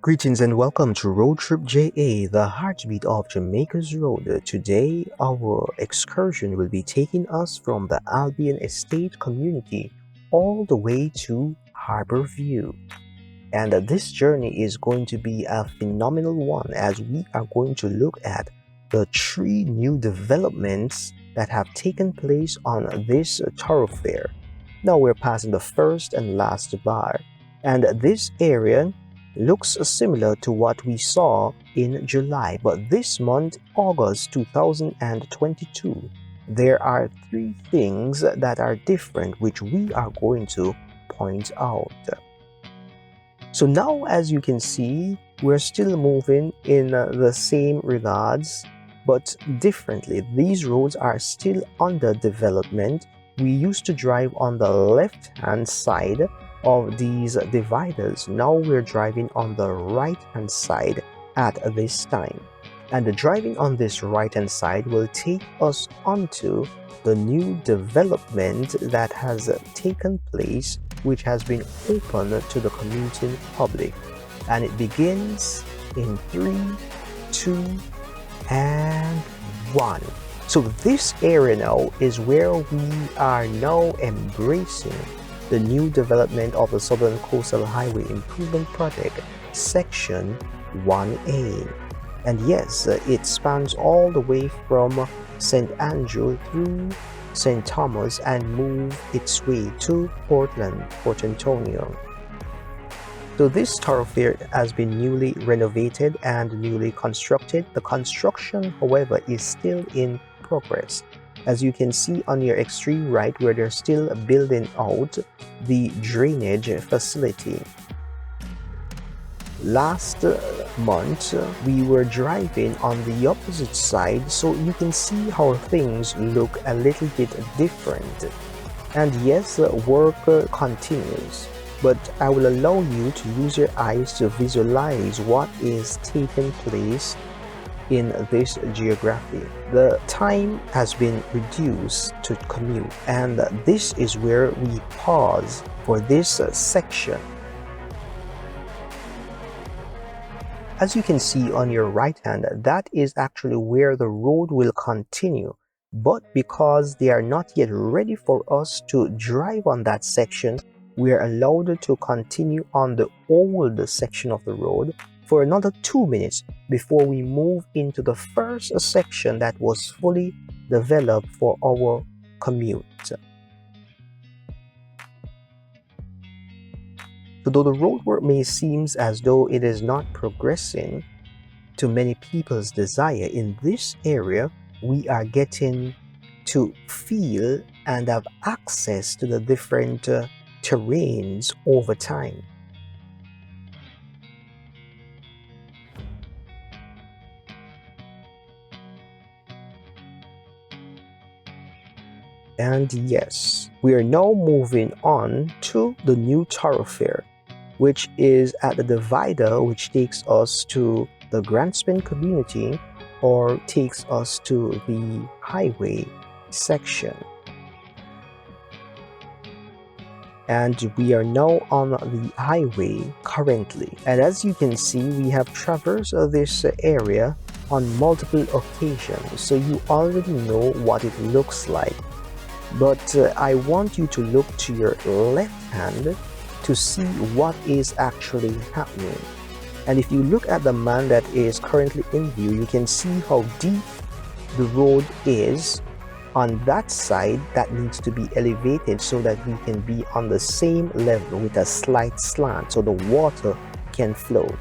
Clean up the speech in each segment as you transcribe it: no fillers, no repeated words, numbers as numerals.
Greetings and welcome to RoadTripja, the heartbeat of Jamaica's road. Today, our excursion will be taking us from the Albion estate community all the way to Harbour View. And this journey is going to be a phenomenal one as we are going to look at the 3 new developments that have taken place on this thoroughfare. Now we're passing the first and last bar, and this area looks similar to what we saw in July, but this month, August 2022, there are 3 things that are different which we are going to point out. So now, as you can see, we're still moving in the same regards, but differently. These roads are still under development. We used to drive on the left-hand side of these dividers. Now we're driving on the right hand side at this time, and the driving on this right hand side will take us onto the new development that has taken place, which has been open to the commuting public, and it begins in 3, 2 and 1. So this area now is where we are now embracing the new development of the Southern Coastal Highway Improvement Project, Section 1A. And yes, it spans all the way from St. Andrew through St. Thomas and move its way to Portland, Port Antonio. So this thoroughfare has been newly renovated and newly constructed. The construction, however, is still in progress. As you can see on your extreme right, where they're still building out the drainage facility. Last month, we were driving on the opposite side, so you can see how things look a little bit different. And yes, work continues, but I will allow you to use your eyes to visualize what is taking place in this geography. The time has been reduced to commute, and this is where we pause for this section. As you can see on your right hand, that is actually where the road will continue, but because they are not yet ready for us to drive on that section, we are allowed to continue on the old section of the road for another 2 minutes before we move into the first section that was fully developed for our commute. So though the roadwork may seem as though it is not progressing to many people's desire, in this area we are getting to feel and have access to the different terrains over time. And yes, we are now moving on to the new thoroughfare, which is at the divider which takes us to the Grandspin community or takes us to the highway section. And we are now on the highway currently. And as you can see, we have traversed this area on multiple occasions, so you already know what it looks like. But I want you to look to your left hand to see what is actually happening. And if you look at the man that is currently in view, you can see how deep the road is on that side that needs to be elevated so that we can be on the same level with a slight slant so the water can flow.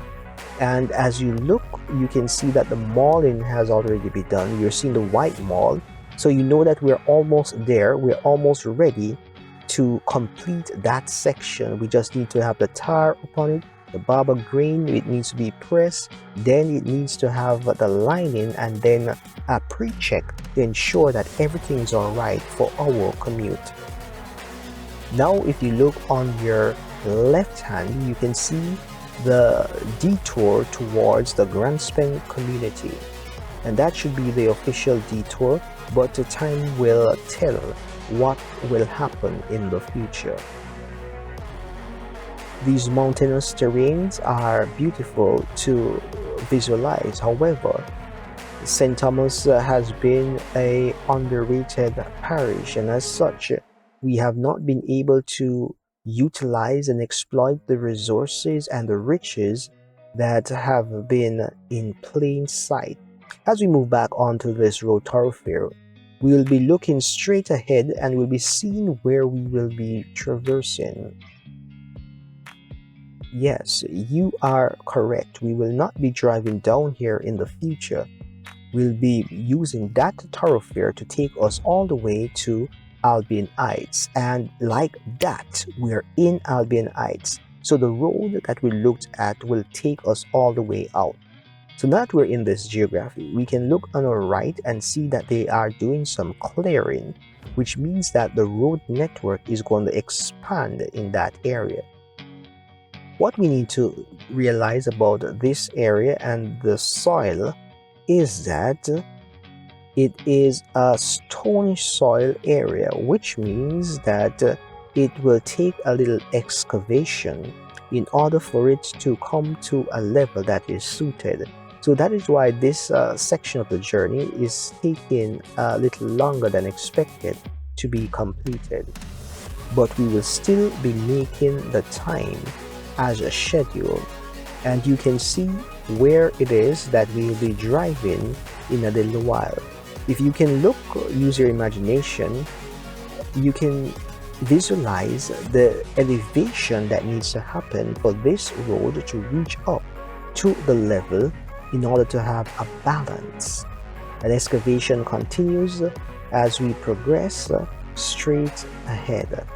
And as you look, you can see that the mauling has already been done. You're seeing the white maul. So you know that we're almost there, we're almost ready to complete that section. We just need to have the tar upon it, the barber grain, it needs to be pressed, then it needs to have the lining, and then a pre-check to ensure that everything is alright for our commute. Now if you look on your left hand, you can see the detour towards the Grandspin community, and that should be the official detour, but the time will tell what will happen in the future. These mountainous terrains are beautiful to visualize. However, St. Thomas has been a underrated parish, and as such, we have not been able to utilize and exploit the resources and the riches that have been in plain sight. As we move back onto this road thoroughfare, we will be looking straight ahead and we'll be seeing where we will be traversing. Yes, you are correct. We will not be driving down here in the future. We'll be using that thoroughfare to take us all the way to Albion Heights, and like that, we're in Albion Heights. So the road that we looked at will take us all the way out. So now that we're in this geography, we can look on our right and see that they are doing some clearing, which means that the road network is going to expand in that area. What we need to realize about this area and the soil is that it is a stony soil area, which means that it will take a little excavation in order for it to come to a level that is suited. So that is why this section of the journey is taking a little longer than expected to be completed. But we will still be making the time as a schedule, and you can see where it is that we will be driving in a little while. If you can look, use your imagination, you can visualize the elevation that needs to happen for this road to reach up to the level in order to have a balance. An excavation continues as we progress straight ahead.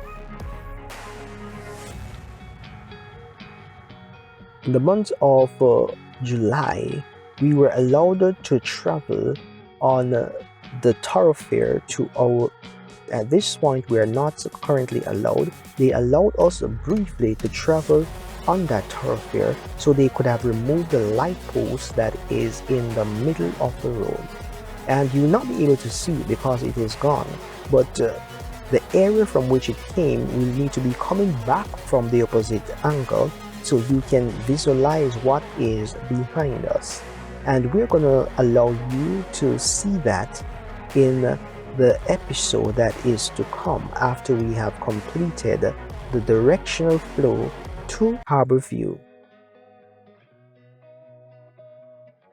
In the month of July, we were allowed to travel on the thoroughfare to our. At this point, we are not currently allowed. They allowed us briefly to travel on that thoroughfare so they could have removed the light post that is in the middle of the road. And you will not be able to see it because it is gone. But the area from which it came will need to be coming back from the opposite angle so you can visualize what is behind us. And we're going to allow you to see that in the episode that is to come after we have completed the directional flow to Harbour View.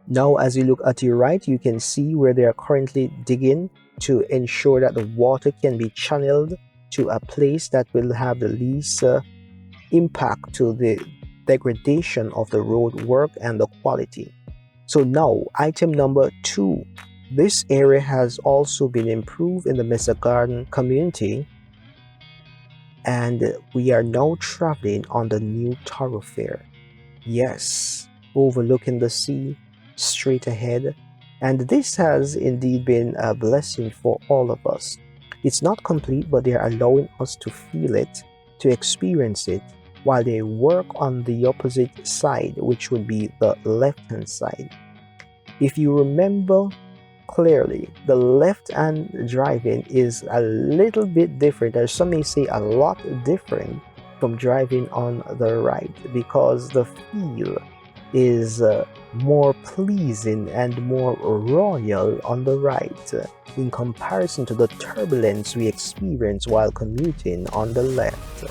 Now as you look at your right, you can see where they are currently digging to ensure that the water can be channeled to a place that will have the least impact to the degradation of the road work and the quality. So now, item number 2. This area has also been improved in the Mesa Garden community, and we are now traveling on the new thoroughfare. Yes, overlooking the sea, straight ahead, and this has indeed been a blessing for all of us. It's not complete, but they are allowing us to feel it, to experience it, while they work on the opposite side, which would be the left-hand side. If you remember clearly, the left-hand driving is a little bit different, or some may say a lot different from driving on the right, because the feel is more pleasing and more royal on the right in comparison to the turbulence we experience while commuting on the left.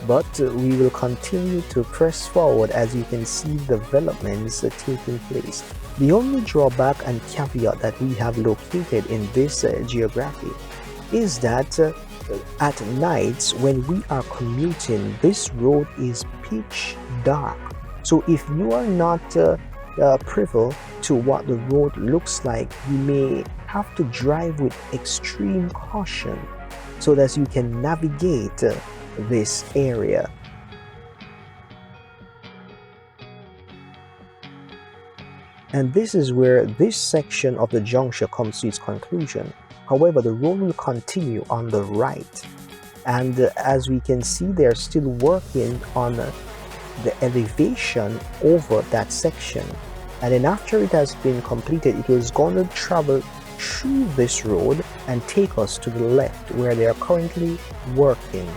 But we will continue to press forward as you can see developments taking place. The only drawback and caveat that we have located in this geography is that at nights when we are commuting, this road is pitch dark. So if you are not privy to what the road looks like, you may have to drive with extreme caution so that you can navigate this area. And this is where this section of the juncture comes to its conclusion. However, the road will continue on the right, and as we can see, they're still working on the elevation over that section, and then after it has been completed, it was going to travel through this road and take us to the left where they are currently working.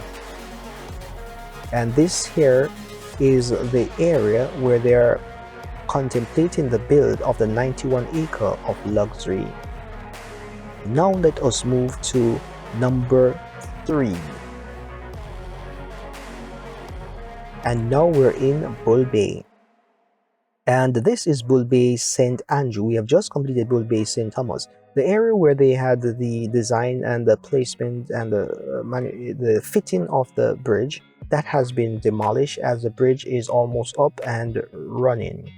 And this here is the area where they're contemplating the build of the 91-acre of luxury. Now let us move to number 3. And now we're in Bull Bay. And this is Bull Bay St. Andrew. We have just completed Bull Bay St. Thomas. The area where they had the design and the placement and the fitting of the bridge, that has been demolished as the bridge is almost up and running.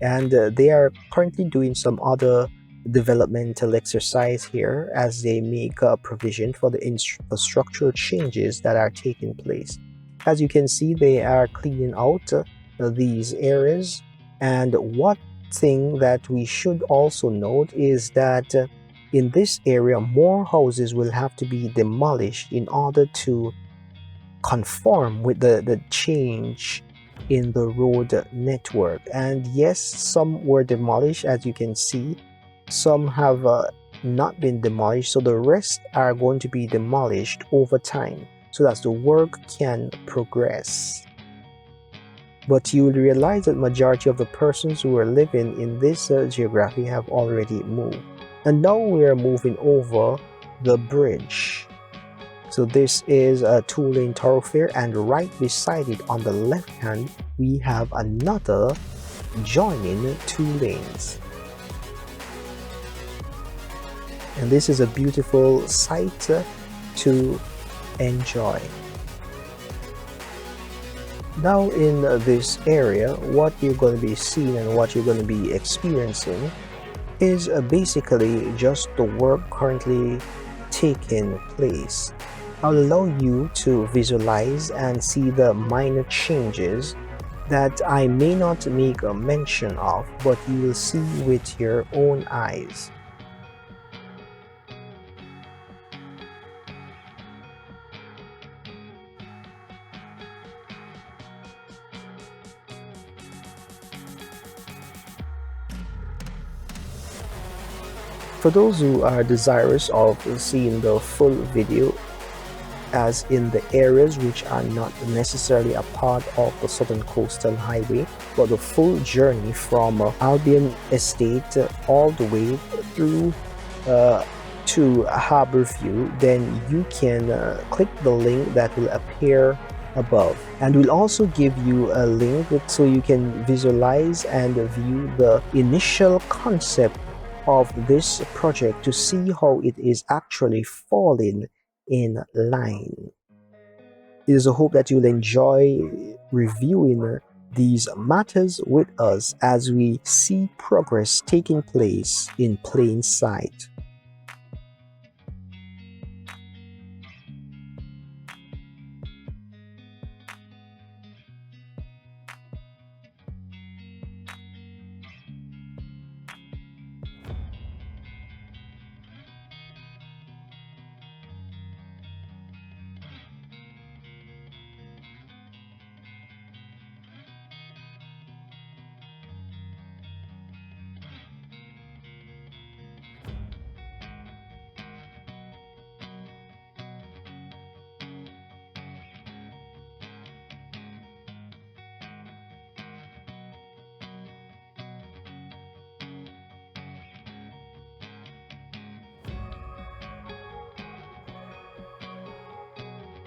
And they are currently doing some other developmental exercise here as they make a provision for the infrastructural changes that are taking place. As you can see, they are cleaning out these areas. And one thing that we should also note is that in this area, more houses will have to be demolished in order to conform with the change in the road network. And yes, some were demolished, as you can see. Some have not been demolished, so the rest are going to be demolished over time so that the work can progress. But you will realize that majority of the persons who are living in this geography have already moved. And now we are moving over the bridge. So this is a 2-lane thoroughfare, and right beside it on the left hand we have another joining 2 lanes. And this is a beautiful sight to enjoy. Now in this area, what you're going to be seeing and what you're going to be experiencing is basically just the work currently taking place. I'll allow you to visualize and see the minor changes that I may not make a mention of, but you will see with your own eyes. For those who are desirous of seeing the full video, as in the areas which are not necessarily a part of the Southern Coastal Highway, but the full journey from Albion Estate all the way through to Harbour View, then you can click the link that will appear above, and we'll also give you a link so you can visualize and view the initial concept of this project to see how it is actually falling in line. It is a hope that you'll enjoy reviewing these matters with us as we see progress taking place in plain sight.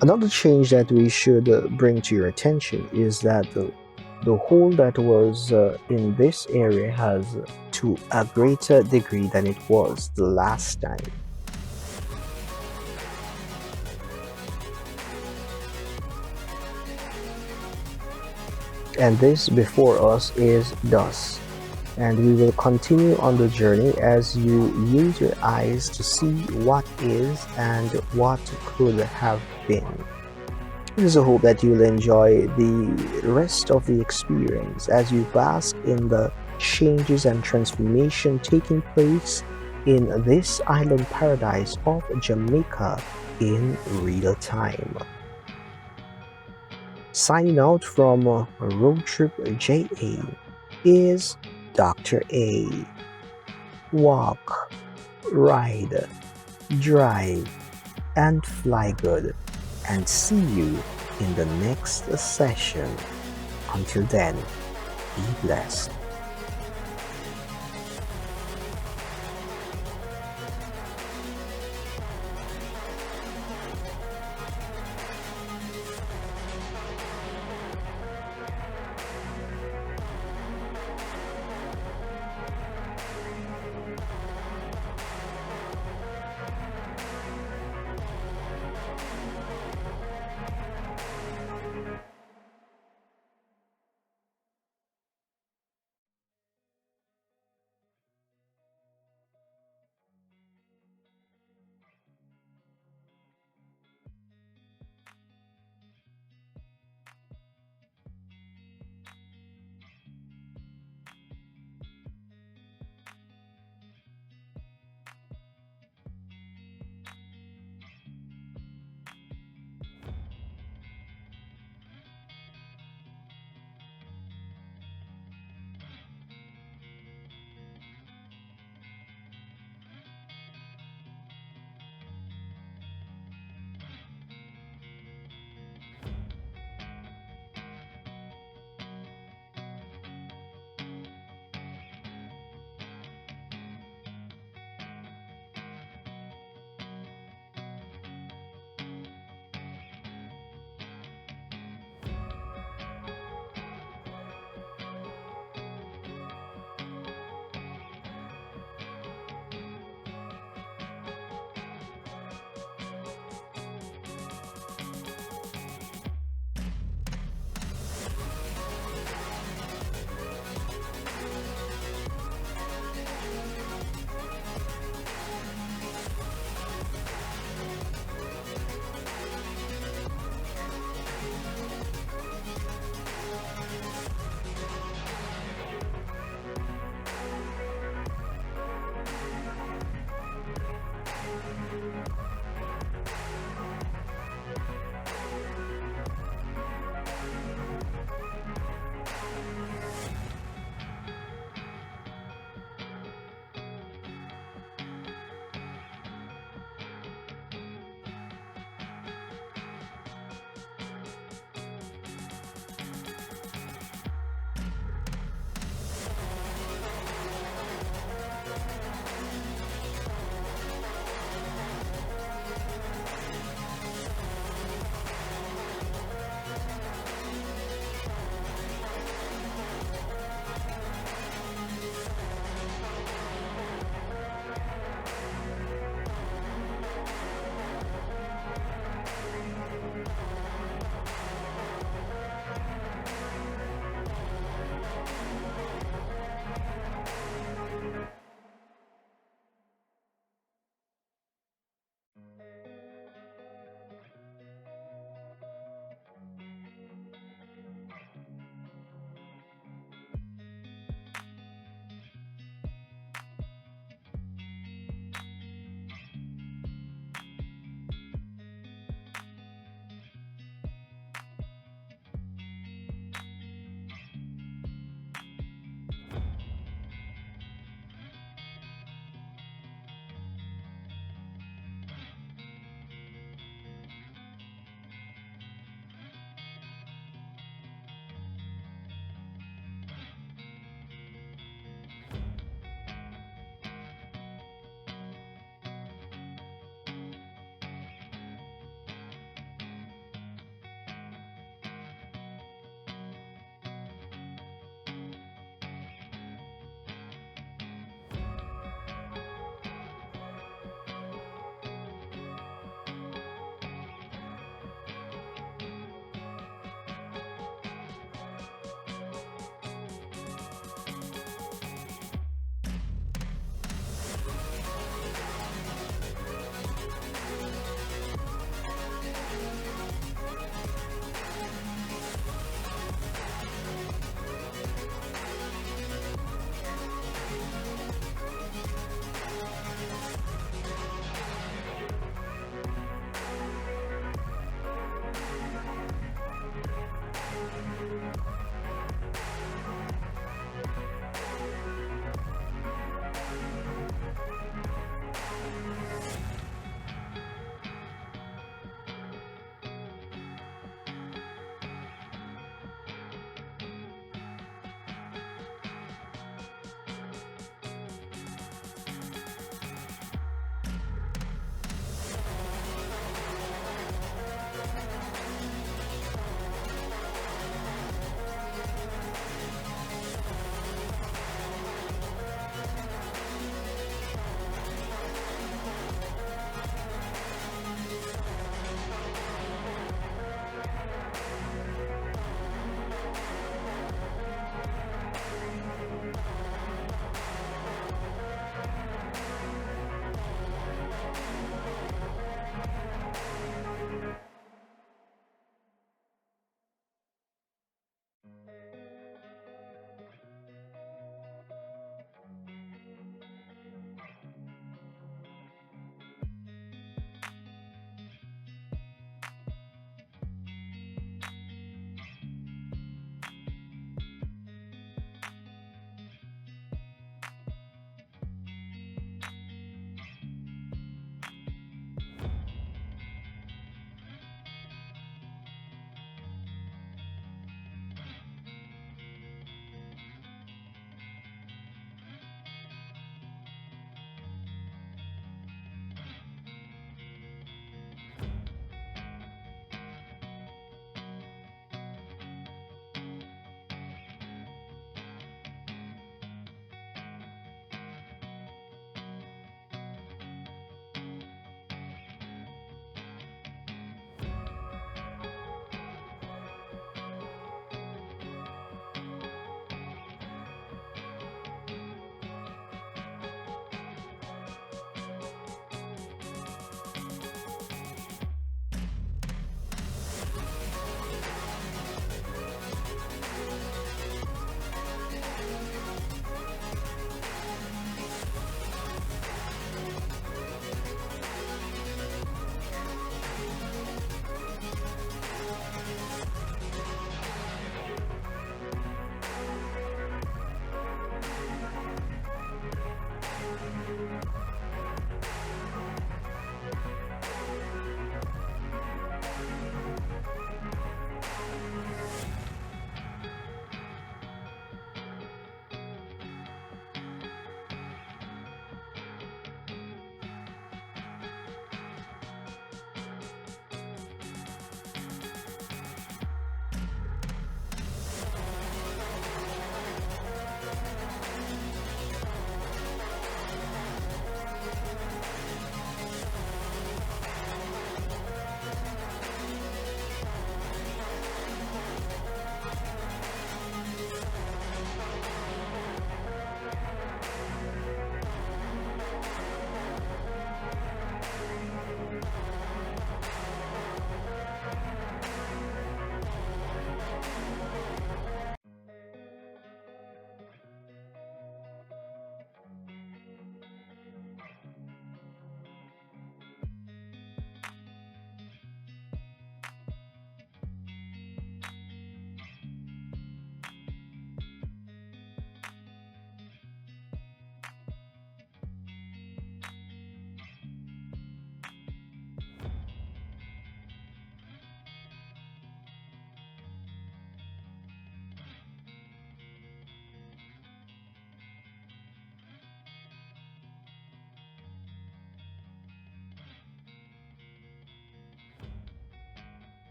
Another change that we should bring to your attention is that the hole that was in this area has to a greater degree than it was the last time. And this before us is dust. And we will continue on the journey as you use your eyes to see what is and what could have been. It is a hope that you'll enjoy the rest of the experience as you bask in the changes and transformation taking place in this island paradise of Jamaica in real time. Signing out from RoadTripja is Dr. A. Walk, ride, drive, and fly good, and see you in the next session. Until then, be blessed.